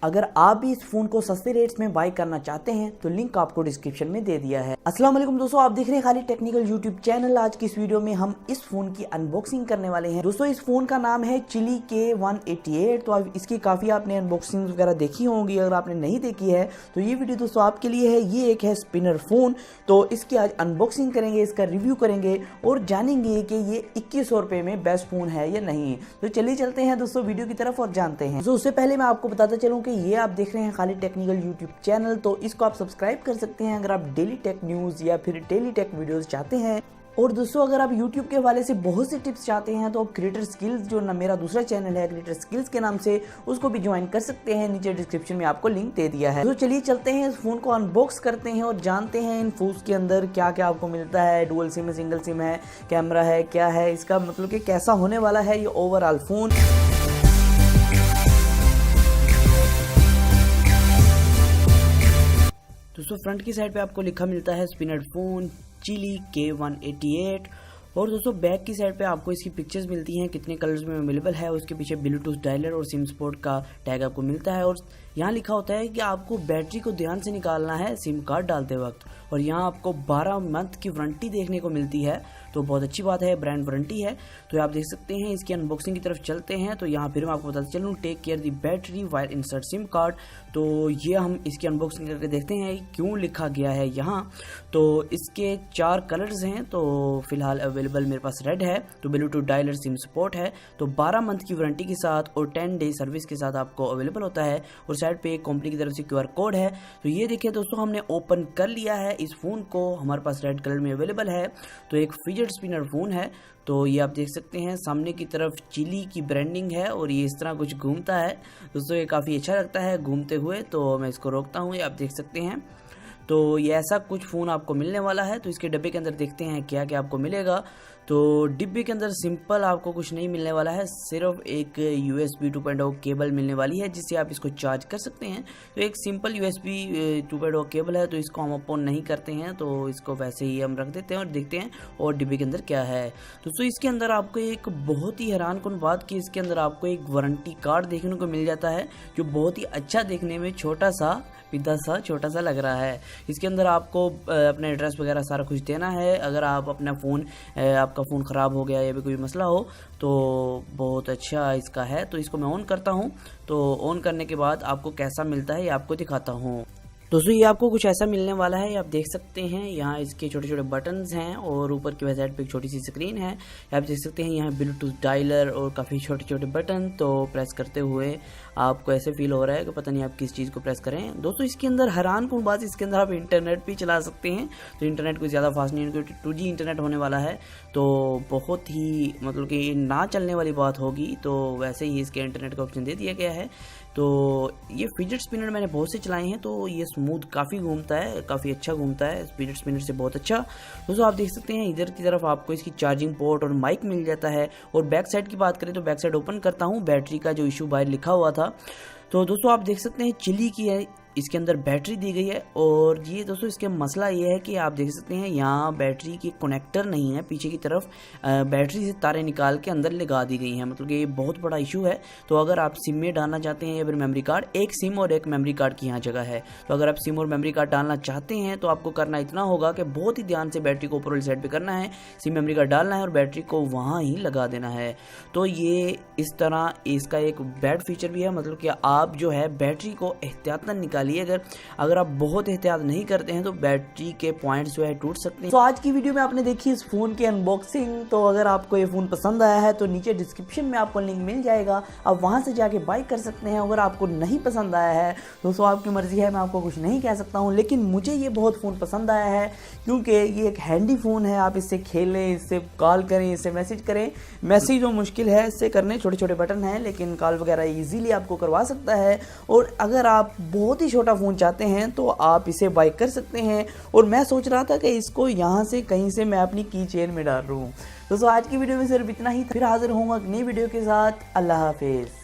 अगर आप भी इस फोन को सस्ते रेट्स में बाय करना चाहते हैं तो लिंक आपको डिस्क्रिप्शन में दे दिया है। अस्सलाम वालेकुम दोस्तों, आप देख रहे हैं खाली टेक्निकल यूट्यूब चैनल। आज की इस वीडियो में हम इस फोन की अनबॉक्सिंग करने वाले हैं। दोस्तों इस फोन का नाम है चिली K188। तो इसकी काफी आपने अनबॉक्सिंग वगैरह देखी होंगी। अगर आपने नहीं देखी है तो ये वीडियो दोस्तों आपके लिए है। ये एक है स्पिनर फोन, तो इसकी आज अनबॉक्सिंग करेंगे, इसका रिव्यू करेंगे और जानेंगे कि ये 2100 रुपए में बेस्ट फोन है या नहीं। तो चलिए चलते हैं दोस्तों वीडियो की तरफ और जानते हैं। तो उससे पहले मैं आपको बताता चलूं कि ये आप देख रहे हैं खाली टेक्निकल यूट्यूब चैनल, तो इसको आप सब्सक्राइब कर सकते हैं अगर आप डेली टेक न्यूज़ या फिर डेली टेक वीडियोस चाहते हैं। और दोस्तों अगर आप YouTube के हवाले से बहुत से टिप्स चाहते हैं तो आप क्रिएटर स्किल्स जो ना मेरा दूसरा चैनल है क्रिएटर स्किल्स के नाम से, उसको भी ज्वाइन कर सकते हैं। नीचे डिस्क्रिप्शन में आपको लिंक दे दिया है। तो चलिए चलते हैं, इस फोन को अनबॉक्स करते हैं और जानते हैं इन फोन्स के अंदर क्या क्या आपको मिलता है। डुअल सिम है, सिंगल सिम है, कैमरा है, क्या है इसका मतलब कि कैसा होने वाला है ये ओवरऑल फोन। दोस्तों फ्रंट की साइड पे आपको लिखा मिलता है स्पिनर फोन चिली K188। और दोस्तों बैक की साइड पे आपको इसकी पिक्चर्स मिलती हैं, कितने कलर्स में अवेलेबल है। उसके पीछे ब्लूटूथ डायलर और सिम स्पोर्ट का टैग आपको मिलता है। और यहाँ लिखा होता है कि आपको बैटरी को ध्यान से निकालना है सिम कार्ड डालते वक्त। और यहाँ आपको 12 मंथ की वारंटी देखने को मिलती है, तो बहुत अच्छी बात है, ब्रांड वारंटी है। तो आप देख सकते हैं। इसकी अनबॉक्सिंग की तरफ चलते हैं। तो यहाँ फिर मैं आपको बताता चलूँ, take care the battery while insert SIM card. तो ये हम इसकी अनबॉक्सिंग करके देखते हैं क्यों लिखा गया है यहाँ। तो इसके 4 कलर्स हैं, तो फिलहाल अवेलेबल मेरे पास रेड है, तो ब्लूटूथ डायलर सिम सपोर्ट है, तो 12 मंथ की वारंटी के साथ और 10 डे सर्विस के साथ आपको अवेलेबल होता है। और साइड पे एक कंपनी की तरफ से QR कोड है। तो ये देखिए दोस्तों, हमने ओपन कर लिया है इस फोन को, हमारे पास रेड कलर में अवेलेबल है। तो एक फिजेट स्पिनर फोन है। तो ये आप देख सकते हैं सामने की तरफ चिली की ब्रांडिंग है और ये इस तरह कुछ घूमता है दोस्तों, ये काफ़ी अच्छा लगता है घूमते हुए। तो मैं इसको रोकता हूँ, ये आप देख सकते हैं। तो ये ऐसा कुछ फ़ोन आपको मिलने वाला है। तो इसके डब्बे के अंदर देखते हैं क्या क्या आपको मिलेगा। तो डिब्बे के अंदर सिंपल आपको कुछ नहीं मिलने वाला है, सिर्फ एक USB 2.0 केबल मिलने वाली है जिससे आप इसको चार्ज कर सकते हैं। तो एक सिंपल USB 2.0 केबल है, तो इसको हम ओपन नहीं करते हैं, तो इसको वैसे ही हम रख देते हैं और देखते हैं और डिब्बे के अंदर क्या है। दोस्तों इसके अंदर आपको एक बहुत ही हैरानकुन बात कि इसके अंदर आपको एक वारंटी कार्ड देखने को मिल जाता है, जो बहुत ही अच्छा देखने में छोटा सा लग रहा है। इसके अंदर आपको अपना एड्रेस वगैरह सारा कुछ देना है। अगर आप अपना फ़ोन आपका फ़ोन ख़राब हो गया या भी कोई मसला हो तो बहुत अच्छा इसका है। तो इसको मैं ऑन करता हूँ। तो ऑन करने के बाद आपको कैसा मिलता है ये आपको दिखाता हूँ। दोस्तों ये आपको कुछ ऐसा मिलने वाला है, आप देख सकते हैं। यहाँ इसके छोटे छोटे बटन्स हैं और ऊपर की साइड पे एक छोटी सी स्क्रीन है, आप देख सकते हैं। यहाँ ब्लूटूथ डायलर और काफ़ी छोटे छोटे बटन। तो प्रेस करते हुए आपको ऐसे फील हो रहा है कि पता नहीं आप किस चीज़ को प्रेस करें। दोस्तों इसके अंदर हैरानकुन बात, इसके अंदर आप इंटरनेट भी चला सकते हैं। तो इंटरनेट कोई ज़्यादा फास्ट नहीं है क्योंकि 2G इंटरनेट होने वाला है, तो बहुत ही मतलब कि ना चलने वाली बात होगी। तो वैसे ही इसके इंटरनेट का ऑप्शन दे दिया गया है। तो ये फिजेट स्पिनर मैंने बहुत से चलाए हैं, तो ये स्मूथ काफ़ी घूमता है, काफ़ी अच्छा घूमता है फिजेट स्पिनर से, बहुत अच्छा। दोस्तों आप देख सकते हैं इधर की तरफ आपको इसकी चार्जिंग पोर्ट और माइक मिल जाता है। और बैक साइड की बात करें तो बैक साइड ओपन करता हूँ, बैटरी का जो इशू बाहर लिखा हुआ था। तो दोस्तों आप देख सकते हैं चिली की है, इसके अंदर बैटरी दी गई है। और ये दोस्तों इसके मसला ये है कि आप देख सकते हैं यहाँ बैटरी की कनेक्टर नहीं है, पीछे की तरफ बैटरी से तारें निकाल के अंदर लगा दी गई हैं, मतलब कि ये बहुत बड़ा इशू है। तो अगर आप सिम में डालना चाहते हैं या फिर मेमोरी कार्ड, एक सिम और एक मेमोरी कार्ड की यहाँ जगह है। तो अगर आप सिम और मेमोरी कार्ड डालना चाहते हैं तो आपको करना इतना होगा कि बहुत ही ध्यान से बैटरी को ऊपर वाली साइड पर करना है, सिम मेमोरी कार्ड डालना है और बैटरी को वहाँ ही लगा देना है। तो ये इस तरह इसका एक बैड फीचर भी है, मतलब कि आप जो है बैटरी को एहतियातन निकालिए। अगर आप बहुत एहतियात नहीं करते हैं तो बैटरी के पॉइंट्स जो है टूट सकते हैं। तो आज की वीडियो में आपने देखी इस फोन की अनबॉक्सिंग। तो अगर आपको ये फोन पसंद आया है तो नीचे डिस्क्रिप्शन में आपको लिंक मिल जाएगा, आप वहां से जाके बाय कर सकते हैं। अगर आपको नहीं पसंद आया है दोस्तों आपकी मर्जी है, मैं आपको कुछ नहीं कह सकता हूँ, लेकिन मुझे ये बहुत फोन पसंद आया है क्योंकि ये एक हैंडी फोन है। आप इससे खेलें, इससे कॉल करें, इससे मैसेज करें। मैसेज जो मुश्किल है इससे करने, छोटे छोटे बटन हैं, लेकिन कॉल वगैरह इजीली आपको करवा सकता है। और अगर आप बहुत ही छोटा फोन चाहते हैं तो आप इसे बाय कर सकते हैं। और मैं सोच रहा था कि इसको यहाँ से कहीं से मैं अपनी की चेन में डाल रहा हूँ। दोस्तों आज की वीडियो में सिर्फ इतना ही, फिर हाजिर होऊंगा एक नई वीडियो के साथ। अल्लाह हाफिज।